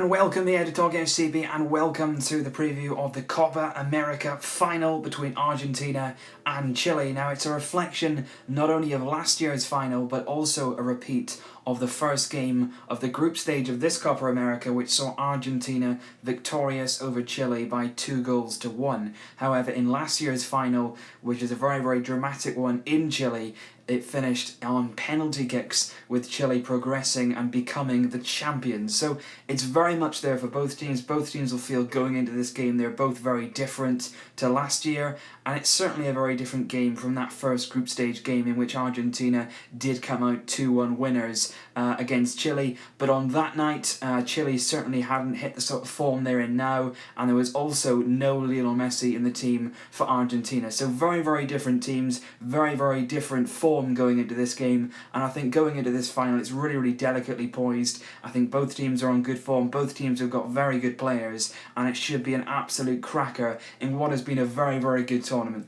And welcome here to Talking FCB, and welcome to the preview of the Copa America final between Argentina and Chile. Now, it's a reflection not only of last year's final, but also a repeat of the first game of the group stage of this Copa America, which saw Argentina victorious over Chile by 2-1. However, in last year's final, which is a very, very dramatic one in Chile, it finished on penalty kicks, with Chile progressing and becoming the champions. So it's very much there for both teams. Both teams will feel going into this game they're both very different to last year, and it's certainly a very different game from that first group stage game in which Argentina did come out 2-1 winners against Chile. But on that night, Chile certainly hadn't hit the sort of form they're in now, and there was also no Lionel Messi in the team for Argentina. So very, very different teams, very, very different form going into this game, and I think going into this final it's really, really delicately poised. I think both teams are on good form, both teams have got very good players, and it should be an absolute cracker in what has been a very, very good tournament.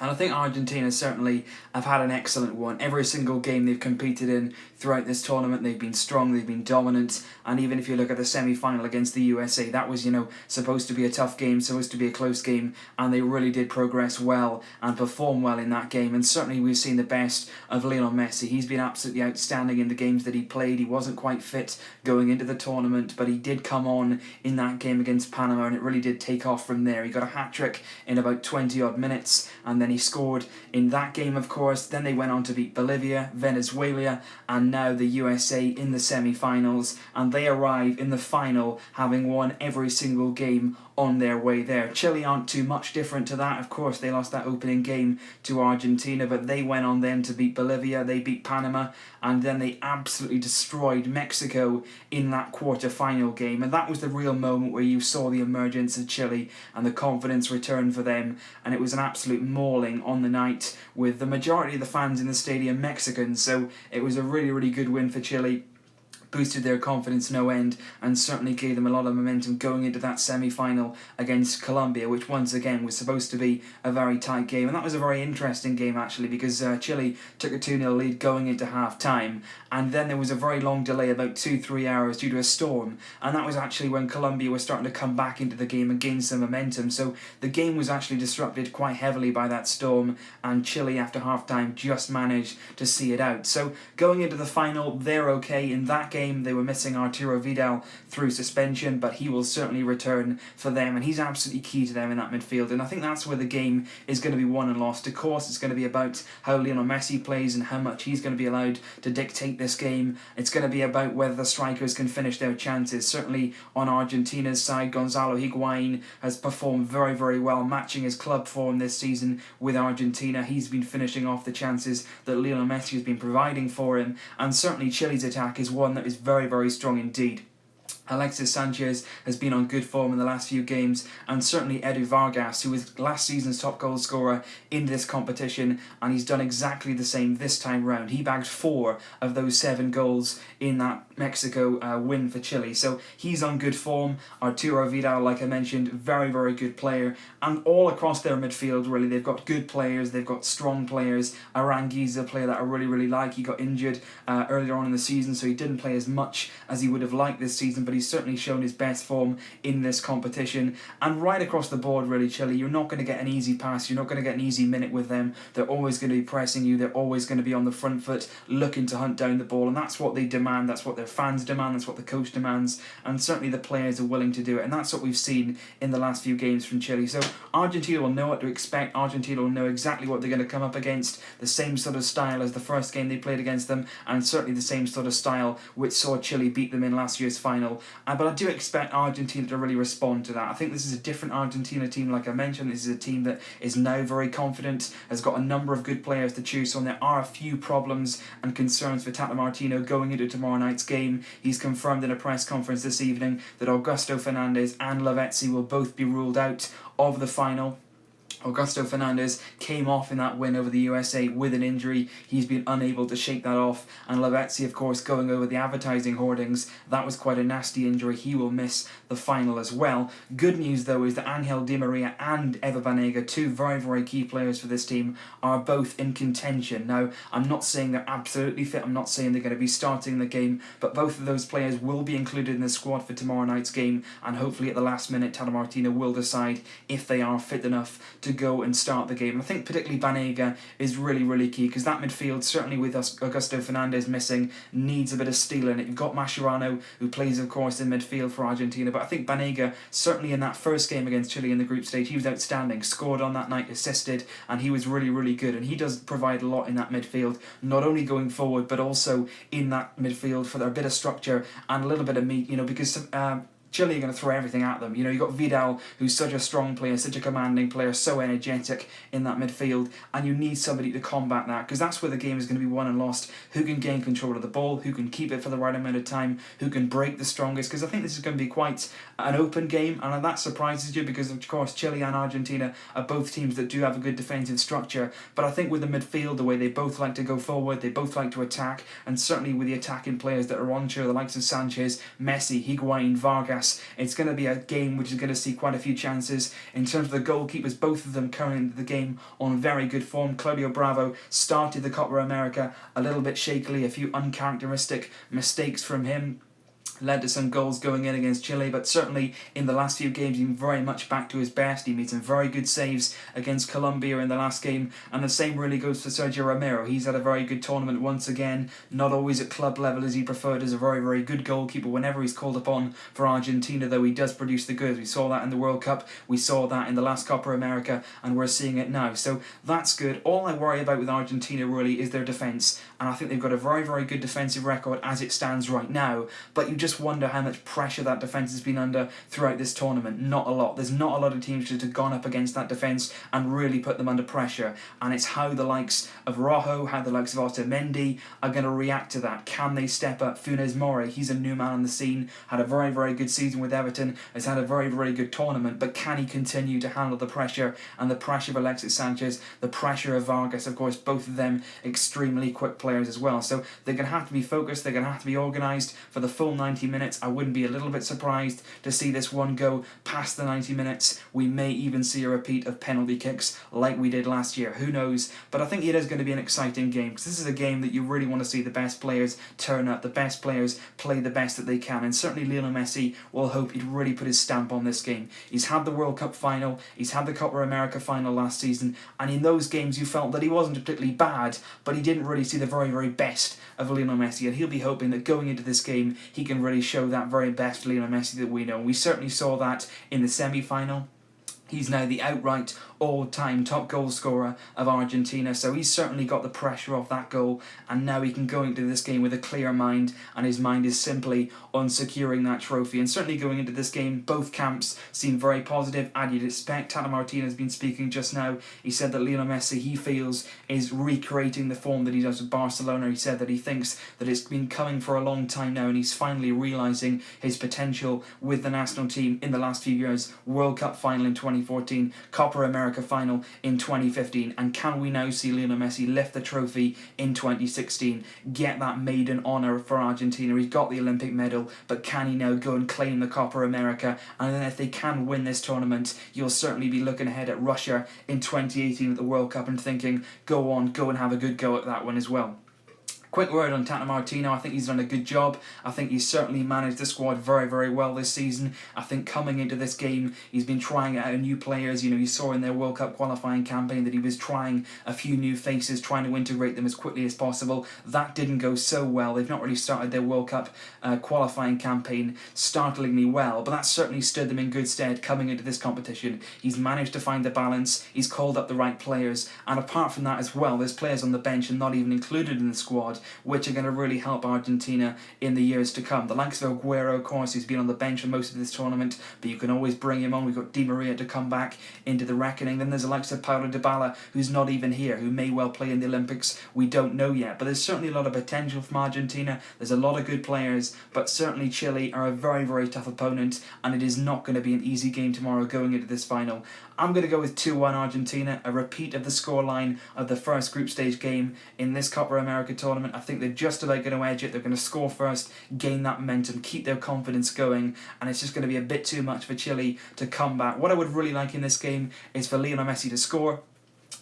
And I think Argentina certainly have had an excellent one. Every single game they've competed in throughout this tournament, they've been strong, they've been dominant. And even if you look at the semi-final against the USA, that was, supposed to be a tough game, supposed to be a close game, and they really did progress well and perform well in that game. And certainly we've seen the best of Lionel Messi. He's been absolutely outstanding in the games that he played. He wasn't quite fit going into the tournament, but he did come on in that game against Panama, and it really did take off from there. He got a hat-trick in about 20-odd minutes, and then he scored in that game, of course. Then they went on to beat Bolivia, Venezuela, and now the USA in the semi-finals, and they arrive in the final having won every single game on their way there. Chile aren't too much different to that. Of course, they lost that opening game to Argentina, but they went on then to beat Bolivia, they beat Panama, and then they absolutely destroyed Mexico in that quarter-final game. And that was the real moment where you saw the emergence of Chile and the confidence return for them, and it was an absolute mauling on the night, with the majority of the fans in the stadium Mexicans. So it was a really, really good win for Chile. Boosted their confidence no end, and certainly gave them a lot of momentum going into that semi-final against Colombia, which once again was supposed to be a very tight game. And that was a very interesting game actually, because Chile took a 2-0 lead going into half-time, and then there was a very long delay, about 2-3 hours, due to a storm, and that was actually when Colombia was starting to come back into the game and gain some momentum. So the game was actually disrupted quite heavily by that storm, and Chile after half-time just managed to see it out. So going into the final, they're okay. In that game they were missing Arturo Vidal through suspension, but he will certainly return for them, and he's absolutely key to them in that midfield. And I think that's where the game is going to be won and lost. Of course, it's going to be about how Lionel Messi plays and how much he's going to be allowed to dictate this game. It's going to be about whether the strikers can finish their chances. Certainly on Argentina's side, Gonzalo Higuain has performed very, very well, matching his club form this season with Argentina. He's been finishing off the chances that Lionel Messi has been providing for him, and certainly Chile's attack is one that is very, very strong indeed. Alexis Sanchez has been on good form in the last few games, and certainly Edu Vargas, who was last season's top goal scorer in this competition, and he's done exactly the same this time round. He bagged 4 of those 7 goals in that Mexico win for Chile, so he's on good form. Arturo Vidal, like I mentioned, very, very good player, and all across their midfield really, they've got good players, they've got strong players. Aranguiz, a player that I really, really like. He got injured earlier on in the season, so he didn't play as much as he would have liked this season, but he's certainly shown his best form in this competition. And right across the board really, Chile, you're not going to get an easy pass, you're not going to get an easy minute with them. They're always going to be pressing you, they're always going to be on the front foot looking to hunt down the ball, and that's what they demand, that's what their fans demand, that's what the coach demands, and certainly the players are willing to do it, and that's what we've seen in the last few games from Chile. So Argentina will know what to expect, Argentina will know exactly what they're going to come up against, the same sort of style as the first game they played against them, and certainly the same sort of style which saw Chile beat them in last year's final. But I do expect Argentina to really respond to that. I think this is a different Argentina team, like I mentioned. This is a team that is now very confident, has got a number of good players to choose from. There are a few problems and concerns for Tata Martino going into tomorrow night's game. He's confirmed in a press conference this evening that Augusto Fernandez and Lavezzi will both be ruled out of the final. Augusto Fernandez came off in that win over the USA with an injury. He's been unable to shake that off. And Lavezzi, of course, going over the advertising hoardings. That was quite a nasty injury. He will miss the final as well. Good news, though, is that Angel Di Maria and Eva Banega, two very, very key players for this team, are both in contention. Now, I'm not saying they're absolutely fit. I'm not saying they're going to be starting the game. But both of those players will be included in the squad for tomorrow night's game. And hopefully at the last minute, Tata Martino will decide if they are fit enough to go and start the game. And I think particularly Banega is really, really key, because that midfield, certainly with Augusto Fernandez missing, needs a bit of steel in it. You've got Mascherano, who plays, of course, in midfield for Argentina, but I think Banega, certainly in that first game against Chile in the group stage, he was outstanding, scored on that night, assisted, and he was really, really good. And he does provide a lot in that midfield, not only going forward, but also in that midfield for their bit of structure and a little bit of meat, because Chile are going to throw everything at them. You've got Vidal, who's such a strong player, such a commanding player, so energetic in that midfield, and you need somebody to combat that, because that's where the game is going to be won and lost. Who can gain control of the ball, who can keep it for the right amount of time, who can break the strongest, because I think this is going to be quite an open game, and that surprises you, because of course Chile and Argentina are both teams that do have a good defensive structure, but I think with the midfield, the way they both like to go forward, they both like to attack, and certainly with the attacking players that are on show, the likes of Sanchez, Messi, Higuain, Vargas, it's going to be a game which is going to see quite a few chances. In terms of the goalkeepers, both of them coming into the game on very good form. Claudio Bravo started the Copa America a little bit shakily, a few uncharacteristic mistakes from him led to some goals going in against Chile, but certainly in the last few games he's been very much back to his best. He made some very good saves against Colombia in the last game, and the same really goes for Sergio Romero. He's had a very good tournament once again, not always at club level as he preferred, as a very, very good goalkeeper whenever he's called upon for Argentina, though he does produce the goods. We saw that in the World Cup, we saw that in the last Copa America, and we're seeing it now, so that's good. All I worry about with Argentina really is their defence, and I think they've got a very, very good defensive record as it stands right now, but you just wonder how much pressure that defence has been under throughout this tournament. Not a lot. There's not a lot of teams that have gone up against that defence and really put them under pressure, and it's how the likes of Rojo, how the likes of Otamendi are going to react to that. Can they step up? Funes Mori, he's a new man on the scene, had a very, very good season with Everton, has had a very, very good tournament, but can he continue to handle the pressure, and the pressure of Alexis Sanchez, the pressure of Vargas, of course, both of them extremely quick players as well. So they're going to have to be focused, they're going to have to be organised for the full 90 minutes. I wouldn't be a little bit surprised to see this one go past the 90 minutes. We may even see a repeat of penalty kicks like we did last year. Who knows? But I think it is going to be an exciting game, because this is a game that you really want to see the best players turn up, the best players play the best that they can, and certainly Lionel Messi will hope he'd really put his stamp on this game. He's had the World Cup final, he's had the Copa America final last season, and in those games you felt that he wasn't particularly bad, but he didn't really see the very, very best of Lionel Messi, and he'll be hoping that going into this game he can really show that very best Lionel Messi that we know. We certainly saw that in the semi-final. He's now the outright all-time top goal scorer of Argentina, so he's certainly got the pressure off that goal, and now he can go into this game with a clear mind, and his mind is simply on securing that trophy. And certainly going into this game, both camps seem very positive, and you'd expect. Tata Martino has been speaking just now. He said that Lionel Messi, he feels, is recreating the form that he does with Barcelona. He said that he thinks that it's been coming for a long time now, and he's finally realising his potential with the national team in the last few years. World Cup final in 2014, Copa America final in 2015, and can we now see Lionel Messi lift the trophy in 2016, get that maiden honour for Argentina? He's got the Olympic medal, but can he now go and claim the Copa America? And then if they can win this tournament, you'll certainly be looking ahead at Russia in 2018 at the World Cup and thinking, go on, go and have a good go at that one as well. Quick word on Tata Martino. I think he's done a good job. I think he's certainly managed the squad very, very well this season. I think coming into this game, he's been trying out new players. You saw in their World Cup qualifying campaign that he was trying a few new faces, trying to integrate them as quickly as possible. That didn't go so well. They've not really started their World Cup qualifying campaign startlingly well, but that certainly stood them in good stead coming into this competition. He's managed to find the balance. He's called up the right players, and apart from that as well, there's players on the bench and not even included in the squad squad, which are going to really help Argentina in the years to come. The likes of Aguero, of course, who's been on the bench for most of this tournament, but you can always bring him on. We've got Di Maria to come back into the reckoning. Then there's the likes of Paulo Dybala, who's not even here, who may well play in the Olympics. We don't know yet, but there's certainly a lot of potential from Argentina. There's a lot of good players, but certainly Chile are a very, very tough opponent, and it is not going to be an easy game tomorrow going into this final. I'm going to go with 2-1 Argentina, a repeat of the scoreline of the first group stage game in this Copa America tournament. I think they're just about going to edge it. They're going to score first, gain that momentum, keep their confidence going, and it's just going to be a bit too much for Chile to combat. What I would really like in this game is for Lionel Messi to score,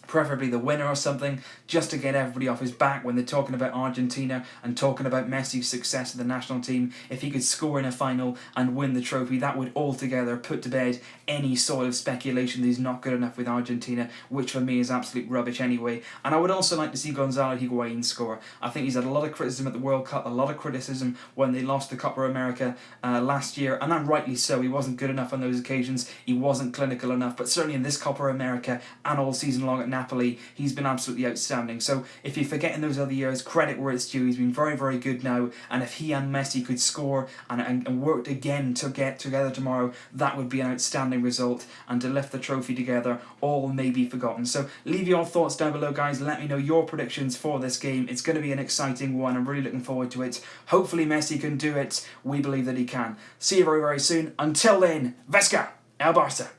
preferably the winner or something, just to get everybody off his back when they're talking about Argentina and talking about Messi's success of the national team. If he could score in a final and win the trophy, that would altogether put to bed any sort of speculation that he's not good enough with Argentina, which for me is absolute rubbish anyway. And I would also like to see Gonzalo Higuain score. I think he's had a lot of criticism at the World Cup, a lot of criticism when they lost the Copa America last year, and rightly so. He wasn't good enough on those occasions, he wasn't clinical enough, but certainly in this Copa America and all season long at Napoli, he's been absolutely outstanding. So if you're forgetting those other years, credit where it's due. He's been very, very good now, and if he and Messi could score and worked again to get together tomorrow, that would be an outstanding result, and to lift the trophy together, all may be forgotten. So leave your thoughts down below, guys. Let me know your predictions for this game. It's going to be an exciting one. I'm really looking forward to it. Hopefully Messi can do it. We believe that he can. See you very, very soon. Until then, Vesca, El Barça.